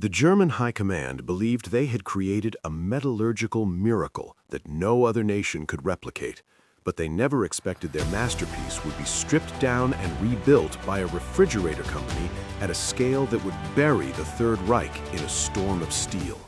The German High Command believed they had created a metallurgical miracle that no other nation could replicate, but they never expected their masterpiece would be stripped down and rebuilt by a refrigerator company at a scale that would bury the Third Reich in a storm of steel.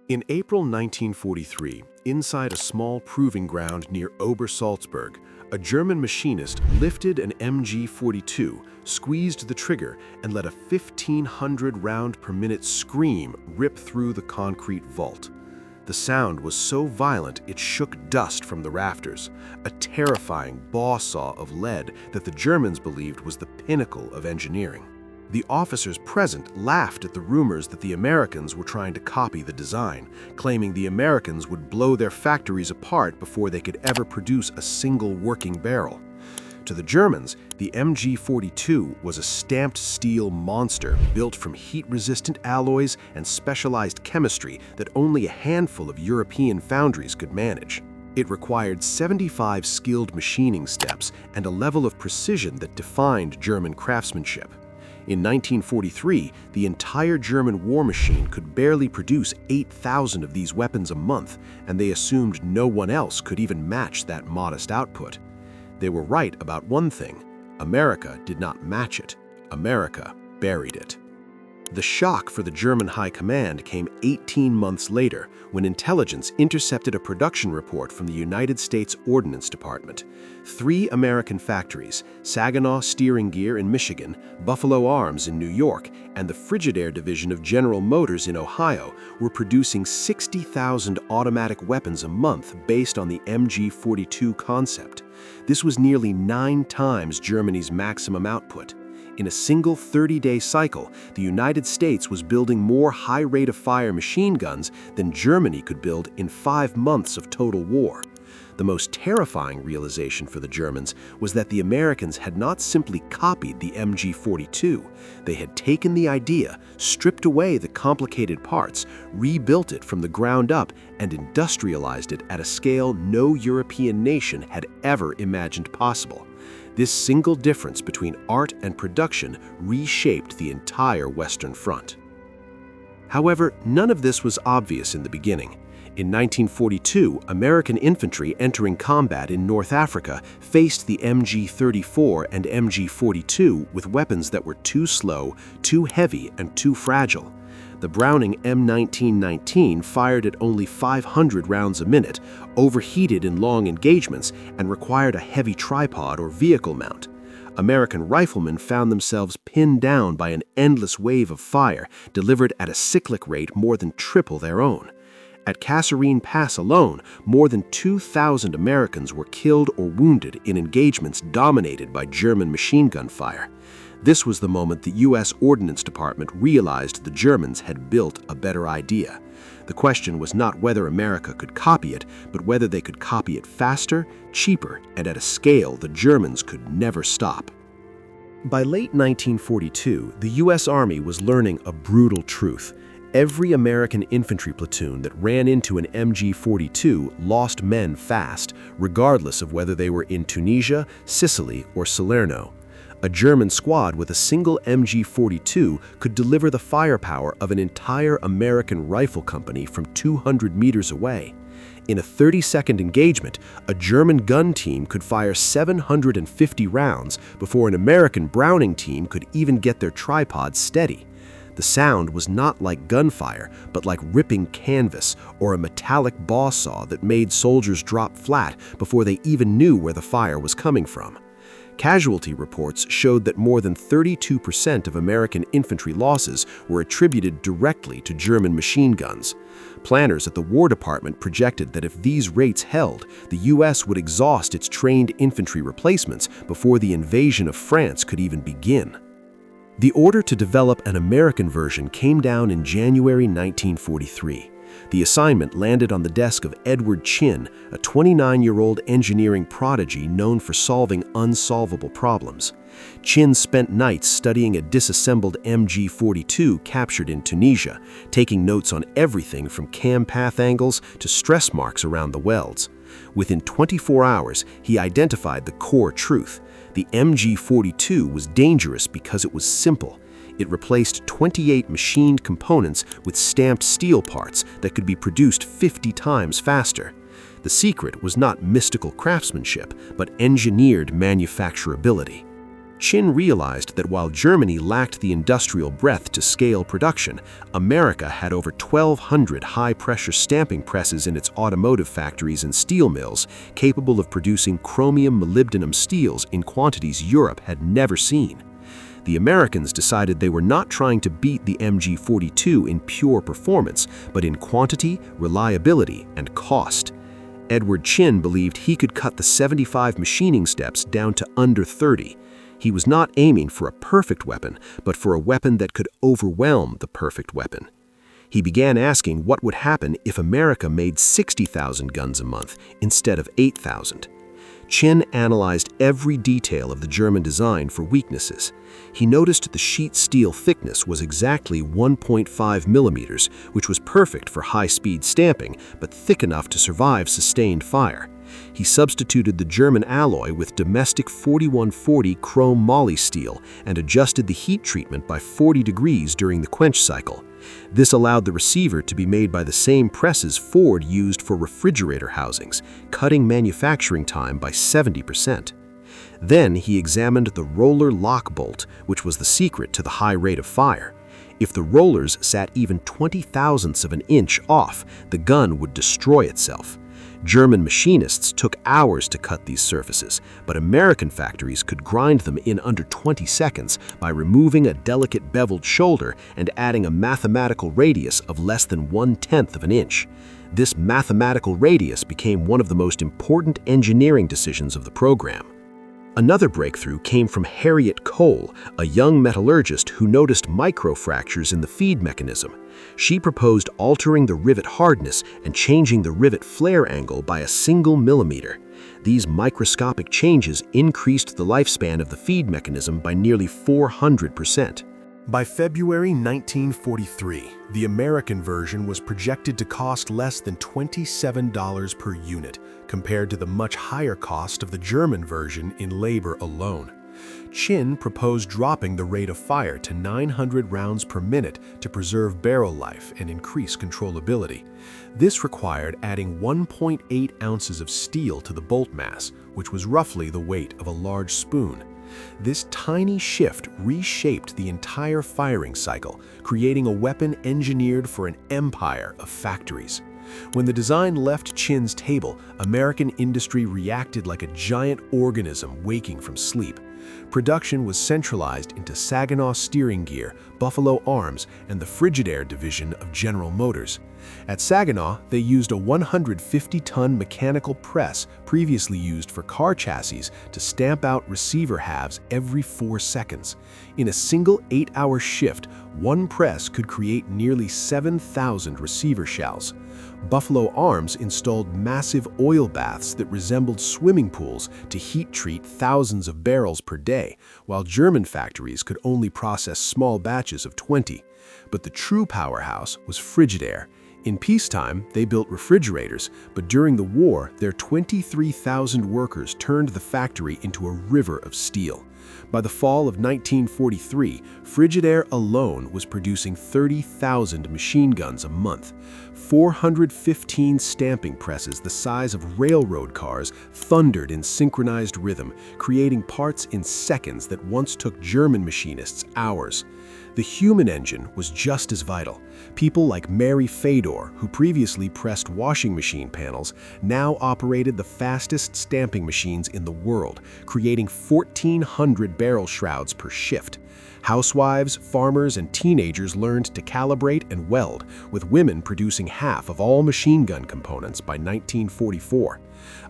In April 1943, inside a small proving ground near Obersalzberg, a German machinist lifted an MG-42, squeezed the trigger, and let a 1,500 round per minute scream rip through the concrete vault. The sound was so violent it shook dust from the rafters, a terrifying Buzzsaw of lead that the Germans believed was the pinnacle of engineering. The officers present laughed at the rumors that the Americans were trying to copy the design, claiming the Americans would blow their factories apart before they could ever produce a single working barrel. To the Germans, the MG-42 was a stamped steel monster built from heat-resistant alloys and specialized chemistry that only a handful of European foundries could manage. It required 75 skilled machining steps and a level of precision that defined German craftsmanship. In 1943, the entire German war machine could barely produce 8,000 of these weapons a month, and they assumed no one else could even match that modest output. They were right about one thing: America did not match it. America buried it. The shock for the German High Command came 18 months later when intelligence intercepted a production report from the United States Ordnance Department. 3 American factories, Saginaw Steering Gear in Michigan, Buffalo Arms in New York, and the Frigidaire division of General Motors in Ohio, were producing 60,000 automatic weapons a month based on the MG-42 concept. This was nearly 9 times Germany's maximum output. In a single 30-day cycle, the United States was building more high-rate-of-fire machine guns than Germany could build in 5 months of total war. The most terrifying realization for the Germans was that the Americans had not simply copied the MG-42. They had taken the idea, stripped away the complicated parts, rebuilt it from the ground up, and industrialized it at a scale no European nation had ever imagined possible. This single difference between art and production reshaped the entire Western Front. However, none of this was obvious in the beginning. In 1942, American infantry entering combat in North Africa faced the MG-34 and MG-42 with weapons that were too slow, too heavy, and too fragile. The Browning M1919 fired at only 500 rounds a minute, overheated in long engagements, and required a heavy tripod or vehicle mount. American riflemen found themselves pinned down by an endless wave of fire delivered at a cyclic rate more than triple their own. At Kasserine Pass alone, more than 2,000 Americans were killed or wounded in engagements dominated by German machine gun fire. This was the moment the U.S. Ordnance Department realized the Germans had built a better idea. The question was not whether America could copy it, but whether they could copy it faster, cheaper, and at a scale the Germans could never stop. By late 1942, the U.S. Army was learning a brutal truth. Every American infantry platoon that ran into an MG-42 lost men fast, regardless of whether they were in Tunisia, Sicily, or Salerno. A German squad with a single MG-42 could deliver the firepower of an entire American rifle company from 200 meters away. In a 30-second engagement, a German gun team could fire 750 rounds before an American Browning team could even get their tripod steady. The sound was not like gunfire, but like ripping canvas or a metallic Buzzsaw that made soldiers drop flat before they even knew where the fire was coming from. Casualty reports showed that more than 32% of American infantry losses were attributed directly to German machine guns. Planners at the War Department projected that if these rates held, the U.S. would exhaust its trained infantry replacements before the invasion of France could even begin. The order to develop an American version came down in January 1943. The assignment landed on the desk of Edward Chin, a 29-year-old engineering prodigy known for solving unsolvable problems. Chin spent nights studying a disassembled MG-42 captured in Tunisia, taking notes on everything from cam path angles to stress marks around the welds. Within 24 hours, he identified the core truth. The MG42 was dangerous because it was simple. It replaced 28 machined components with stamped steel parts that could be produced 50 times faster. The secret was not mystical craftsmanship, but engineered manufacturability. Chin realized that while Germany lacked the industrial breadth to scale production, America had over 1,200 high-pressure stamping presses in its automotive factories and steel mills, capable of producing chromium-molybdenum steels in quantities Europe had never seen. The Americans decided they were not trying to beat the MG42 in pure performance, but in quantity, reliability, and cost. Edward Chin believed he could cut the 75 machining steps down to under 30. He was not aiming for a perfect weapon, but for a weapon that could overwhelm the perfect weapon. He began asking what would happen if America made 60,000 guns a month instead of 8,000. Chin analyzed every detail of the German design for weaknesses. He noticed the sheet steel thickness was exactly 1.5 millimeters, which was perfect for high-speed stamping, but thick enough to survive sustained fire. He substituted the German alloy with domestic 4140 chrome moly steel and adjusted the heat treatment by 40 degrees during the quench cycle. This allowed the receiver to be made by the same presses Ford used for refrigerator housings, cutting manufacturing time by 70%. Then he examined the roller lock bolt, which was the secret to the high rate of fire. If the rollers sat even 20 thousandths of an inch off, the gun would destroy itself. German machinists took hours to cut these surfaces, but American factories could grind them in under 20 seconds by removing a delicate beveled shoulder and adding a mathematical radius of less than 1/10 of an inch. This mathematical radius became one of the most important engineering decisions of the program. Another breakthrough came from Harriet Cole, a young metallurgist who noticed microfractures in the feed mechanism. She proposed altering the rivet hardness and changing the rivet flare angle by a single millimeter. These microscopic changes increased the lifespan of the feed mechanism by nearly 400%. By February 1943, the American version was projected to cost less than $27 per unit, compared to the much higher cost of the German version in labor alone. Chin proposed dropping the rate of fire to 900 rounds per minute to preserve barrel life and increase controllability. This required adding 1.8 ounces of steel to the bolt mass, which was roughly the weight of a large spoon. This tiny shift reshaped the entire firing cycle, creating a weapon engineered for an empire of factories. When the design left Chin's table, American industry reacted like a giant organism waking from sleep. Production was centralized into Saginaw steering gear, Buffalo Arms, and the Frigidaire division of General Motors. At Saginaw, they used a 150-ton mechanical press previously used for car chassis to stamp out receiver halves every 4 seconds. In a single 8-hour shift, one press could create nearly 7,000 receiver shells. Buffalo Arms installed massive oil baths that resembled swimming pools to heat treat thousands of barrels per day, while German factories could only process small batches of 20. But the true powerhouse was Frigidaire. In peacetime, they built refrigerators, but during the war, their 23,000 workers turned the factory into a river of steel. By the fall of 1943, Frigidaire alone was producing 30,000 machine guns a month. 415 stamping presses the size of railroad cars thundered in synchronized rhythm, creating parts in seconds that once took German machinists hours. The human engine was just as vital. People like Mary Fedor, who previously pressed washing machine panels, now operated the fastest stamping machines in the world, creating 1,400 barrel shrouds per shift. Housewives, farmers, and teenagers learned to calibrate and weld, with women producing half of all machine gun components by 1944.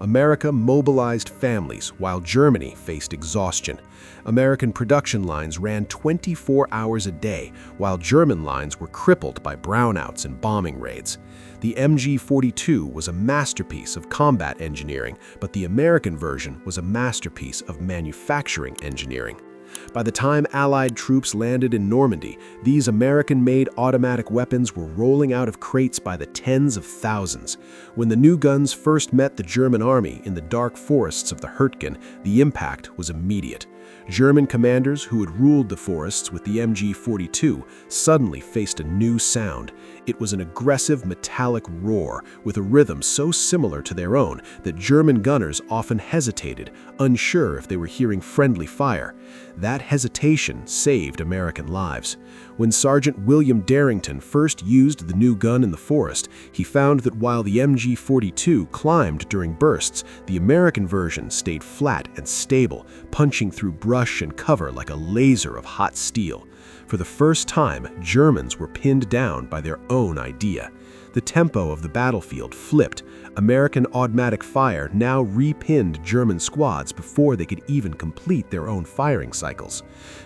America mobilized families while Germany faced exhaustion. American production lines ran 24 hours a day, while German lines were crippled by brownouts and bombing raids. The MG42 was a masterpiece of combat engineering, but the American version was a masterpiece of manufacturing engineering. By the time Allied troops landed in Normandy, these American-made automatic weapons were rolling out of crates by the tens of thousands. When the new guns first met the German army in the dark forests of the Hurtgen, the impact was immediate. German commanders who had ruled the forests with the MG-42 suddenly faced a new sound. It was an aggressive metallic roar with a rhythm so similar to their own that German gunners often hesitated, unsure if they were hearing friendly fire. That hesitation saved American lives. When Sergeant William Darrington first used the new gun in the forest, he found that while the MG-42 climbed during bursts, the American version stayed flat and stable, punching through brush and cover like a laser of hot steel. For the first time, Germans were pinned down by their own idea. The tempo of the battlefield flipped. American automatic fire now repinned German squads before they could even complete their own firing cycles.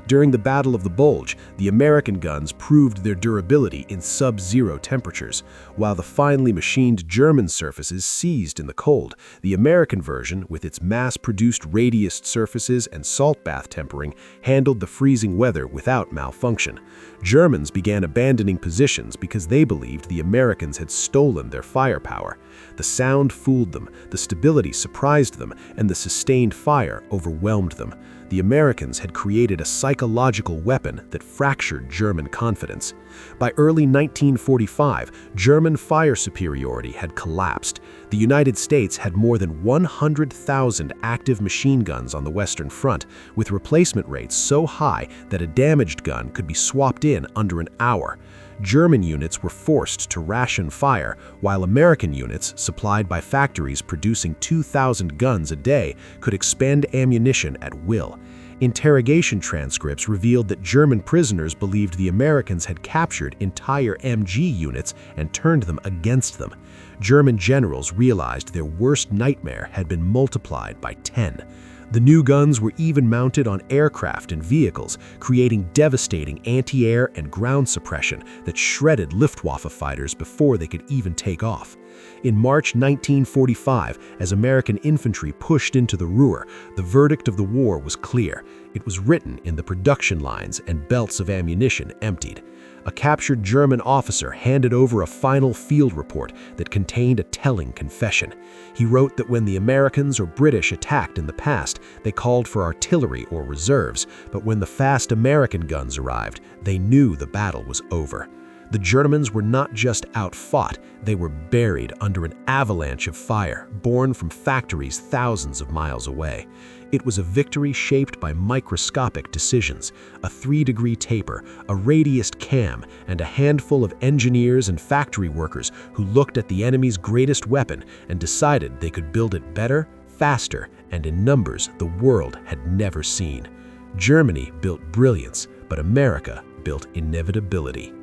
During the Battle of the Bulge, the American guns proved their durability in sub-zero temperatures. While the finely machined German surfaces seized in the cold, the American version, with its mass-produced radiused surfaces and salt bath tempering, handled the freezing weather without malfunction. Germans began abandoning positions because they believed the Americans had stolen their firepower. The sound fooled them, the stability surprised them, and the sustained fire overwhelmed them. The Americans had created a psychological weapon that fractured German confidence. By early 1945, German fire superiority had collapsed. The United States had more than 100,000 active machine guns on the Western Front, with replacement rates so high that a damaged gun could be swapped in under an hour. German units were forced to ration fire, while American units, supplied by factories producing 2,000 guns a day, could expend ammunition at will. Interrogation transcripts revealed that German prisoners believed the Americans had captured entire MG units and turned them against them. German generals realized their worst nightmare had been multiplied by 10. The new guns were even mounted on aircraft and vehicles, creating devastating anti-air and ground suppression that shredded Luftwaffe fighters before they could even take off. In March 1945, as American infantry pushed into the Ruhr, the verdict of the war was clear. It was written in the production lines, and belts of ammunition emptied. A captured German officer handed over a final field report that contained a telling confession. He wrote that when the Americans or British attacked in the past, they called for artillery or reserves, but when the fast American guns arrived, they knew the battle was over. The Germans were not just outfought, they were buried under an avalanche of fire, born from factories thousands of miles away. It was a victory shaped by microscopic decisions, a 3-degree taper, a radiused cam, and a handful of engineers and factory workers who looked at the enemy's greatest weapon and decided they could build it better, faster, and in numbers the world had never seen. Germany built brilliance, but America built inevitability.